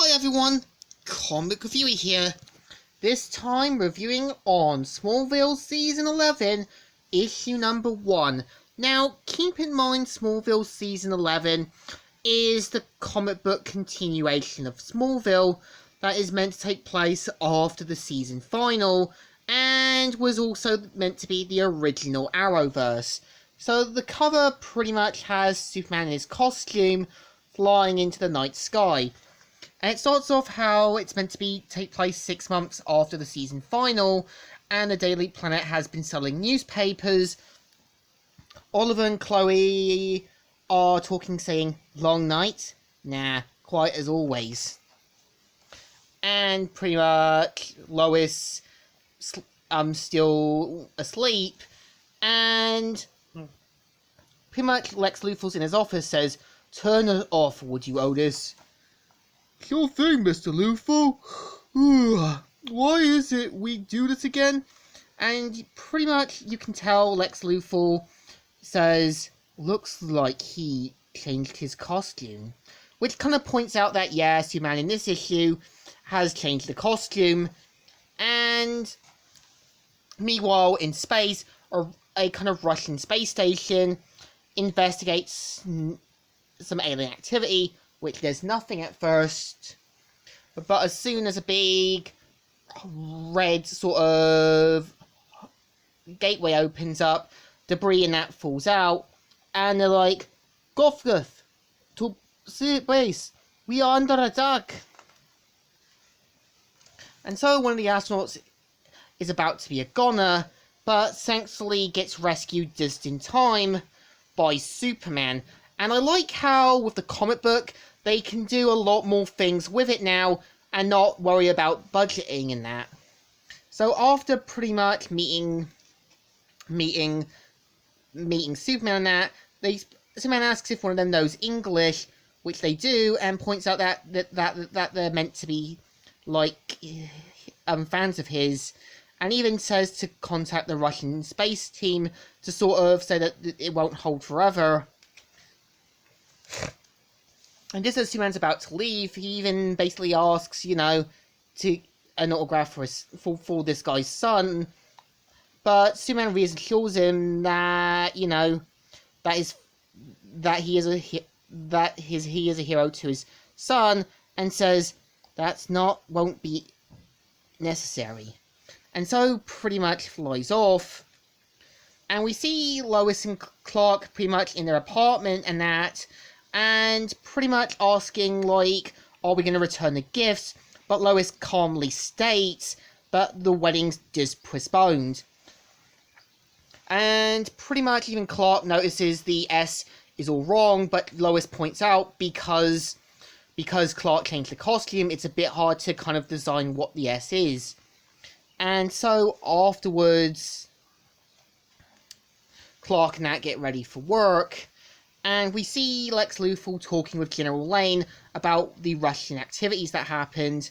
Hi everyone, Comic Reviewer here. This time reviewing on Smallville Season 11, Issue number 1. Now, keep in mind Smallville Season 11 is the comic book continuation of Smallville that is meant to take place after the season final and was also meant to be the original Arrowverse. So the cover pretty much has Superman in his costume flying into the night sky. And it starts off how it's meant to take place 6 months after the season final, and the Daily Planet has been selling newspapers. Oliver and Chloe are talking, saying, "Long night? Nah, quiet as always." And pretty much Lois still asleep, and pretty much Lex Luthor's in his office says, "Turn it off, would you, Otis?" "Sure thing, Mr. Luthor. Why is it we do this again?" And pretty much you can tell Lex Luthor says, "Looks like he changed his costume." Which kind of points out that, yeah, Superman in this issue has changed the costume. And meanwhile, in space, a kind of Russian space station investigates some alien activity, which there's nothing at first, but as soon as a big red sort of gateway opens up, debris in that falls out, and they're like, "Gothgeth, to base, we are under attack." And so one of the astronauts is about to be a goner, but thankfully gets rescued just in time by Superman. And I like how, with the comic book, they can do a lot more things with it now and not worry about budgeting and that. So after pretty much meeting Superman and that, Superman asks if one of them knows English, which they do, and points out that they're meant to be like fans of his, and even says to contact the Russian space team to sort of say that it won't hold forever. And just as Superman's about to leave, he even basically asks, to an autograph for this guy's son. But Superman reassures him that, he is a hero to his son, and says won't be necessary. And so pretty much flies off. And we see Lois and Clark pretty much in their apartment and that, and pretty much asking, like, are we going to return the gifts? But Lois calmly states that the wedding's just postponed. And pretty much even Clark notices the S is all wrong, but Lois points out because Clark changed the costume, it's a bit hard to kind of design what the S is. And so afterwards, Clark and Nat get ready for work, and we see Lex Luthor talking with General Lane about the Russian activities that happened,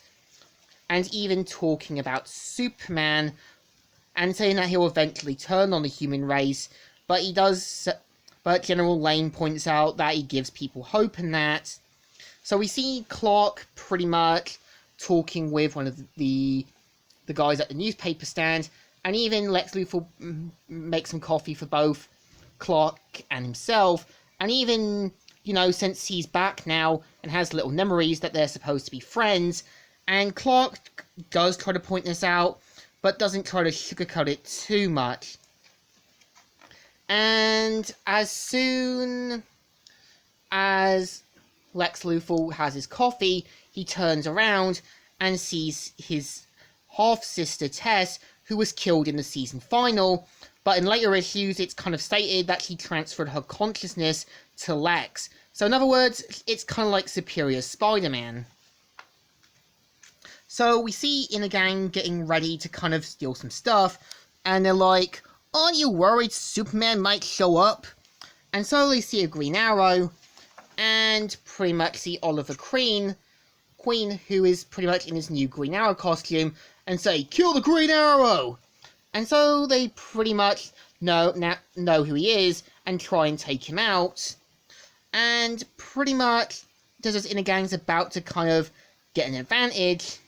and even talking about Superman, and saying that he'll eventually turn on the human race, but General Lane points out that he gives people hope in that. So we see Clark pretty much talking with one of the guys at the newspaper stand, and even Lex Luthor makes some coffee for both Clark and himself, and even, since he's back now and has little memories that they're supposed to be friends, and Clark does try to point this out, but doesn't try to sugarcoat it too much. And as soon as Lex Luthor has his coffee, he turns around and sees his half-sister Tess, who was killed in the season final, but in later issues it's kind of stated that she transferred her consciousness to Lex. So in other words, it's kind of like Superior Spider-Man. So we see in a gang getting ready to kind of steal some stuff, and they're like, "Aren't you worried Superman might show up?" And so they see a Green Arrow, and pretty much see Oliver Queen, who is pretty much in his new Green Arrow costume, and say, "Kill the Green Arrow!" And so they pretty much know who he is, and try and take him out. And pretty much, just as Inner Gang's about to kind of get an advantage,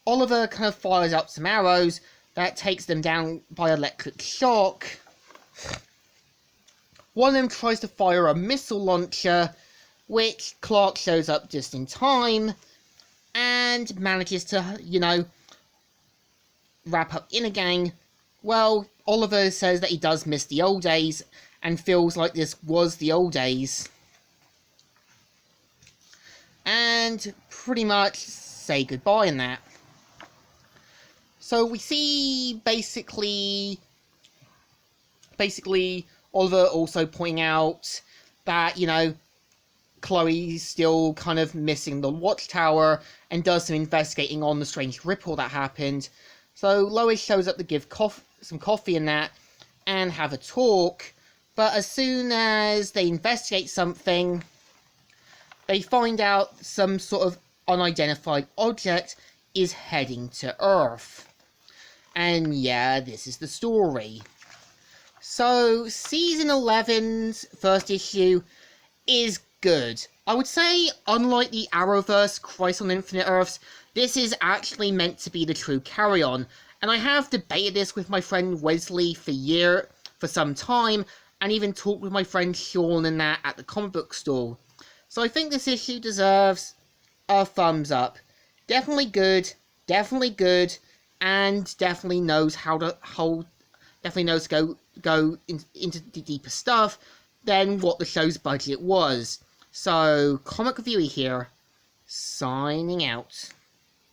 Oliver kind of fires up some arrows that takes them down by electric shock. One of them tries to fire a missile launcher, which Clark shows up just in time and manages to, wrap up in a gang. Well, Oliver says that he does miss the old days and feels like this was the old days. And pretty much say goodbye in that. So we see basically Oliver also pointing out that, Chloe's still kind of missing the watchtower and does some investigating on the strange ripple that happened. So Lois shows up to give some coffee and that and have a talk. But as soon as they investigate something, they find out some sort of unidentified object is heading to Earth. And yeah, this is the story. So, Season 11's first issue is good. I would say, unlike the Arrowverse Crisis on Infinite Earths, this is actually meant to be the true carry-on. And I have debated this with my friend Wesley for some time, and even talked with my friend Sean and that at the comic book store. So I think this issue deserves a thumbs up. Definitely good, and definitely knows to go into the deeper stuff than what the show's budget was. So, Comic Reviewer here, signing out.